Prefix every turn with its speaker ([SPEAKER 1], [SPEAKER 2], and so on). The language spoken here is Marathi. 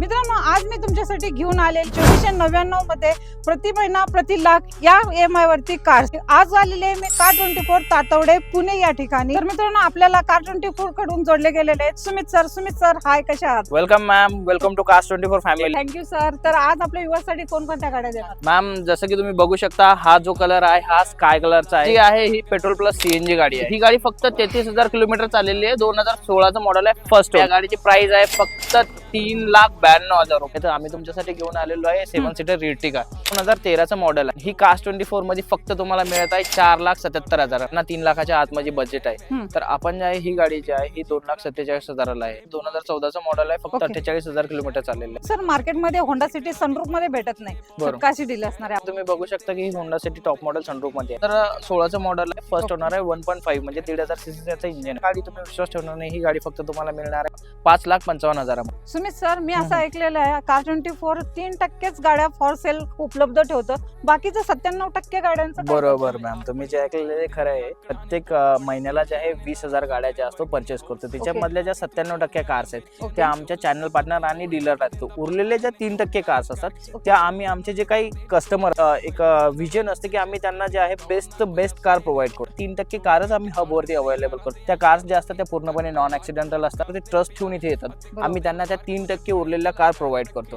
[SPEAKER 1] मित्रांनो, आज मी तुमच्यासाठी घेऊन आले 2499 मध्ये प्रति महिना प्रति लाख या EMI वरती कार. आज आलेले आहे मी कार 24 तातवडे पुणे या ठिकाणी. तर मित्रांनो, आपल्याला कार 24 कडून जोडले गेलेले आहेत सुमित सर. हाय, कशा आहात?
[SPEAKER 2] Welcome ma'am, welcome to cars 24 family.
[SPEAKER 1] Thank you sir. तर आज आपल्या युवासाठी कोणकोणत्या गाड्या देणार?
[SPEAKER 2] मॅम, जसं की तुम्ही बघू शकता, हा जो कलर आहे हा स्काय कलरचा आहे. ही आहे ही पेट्रोल प्लस सीएनजी गाडी आहे. ही गाडी फक्त 33,000 किलोमीटर चाललेली आहे. 2016चं मॉडेल आहे. फर्स्ट या गाडीची प्राइस आहे फक्त 3,92,000 रुपये. तर आम्ही तुमच्यासाठी घेऊन आलेलो आहे 7 सीटर इर्टिगा 2013चं मॉडेल आहे. ही कार्स 24 मध्ये फक्त तुम्हाला मिळत आहे 4,77,000 ना 3 लाखाच्या आतमध्ये बजेट आहे. तर आपण जे आहे ही गाडी जी आहे ही 2,47,000 आहे. 2014चं मॉडेल आहे. फक्त 48,000 किलोमीटर चाललेलं आहे.
[SPEAKER 1] सर, मार्केटमध्ये होंडा सिटी सनरूफ मध्ये भेटत नाही. तर कशी डील असणार आहे?
[SPEAKER 2] तुम्ही बघू शकता की ही Honda City top model sunroof मध्ये आहे. तर 16चं मॉडेल आहे. फर्स्ट होणार आहे 1.5 म्हणजे 1,500 सीसीचं इंजिन. गाडी तुम्ही विश्वास ठेवणार नाही, ही गाडी फक्त तुम्हाला मिळणार आहे 5,55,000.
[SPEAKER 1] सुमित सर, मी असं ऐकलेलं आहे कार 24 3% गाड्या फॉर सेल उपलब्ध ठेवतं, बाकीचं 97% गाड्यांचं काय?
[SPEAKER 2] बरोबर मॅम, तुम्ही जे ऐकलेले खरं आहे. प्रत्येक महिन्याला जे आहे 20,000 गाड्या ज्या असतो परचेस करतो. त्याच्यामधल्या ज्या 97% कार्स आहेत त्या आमच्या चॅनल पार्टनर आणि डीलर असतो. उरलेले ज्या 3% कार्स असतात त्या आम्ही आमचे जे काही कस्टमर एक विजन असते की आम्ही त्यांना जे आहे बेस्ट कार प्रोव्हाइड करतो. 3% कारच आम्ही हबवरती अवेलेबल करतो. त्या कार्स ज्या असतात त्या पूर्णपणे नॉन ऍक्सिडेंटल असतात. ते ट्रस्ट ठेवून इथे येतात. आम्ही त्यांना त्या 3% उरलेल्या कार प्रोव्हाइड करतो.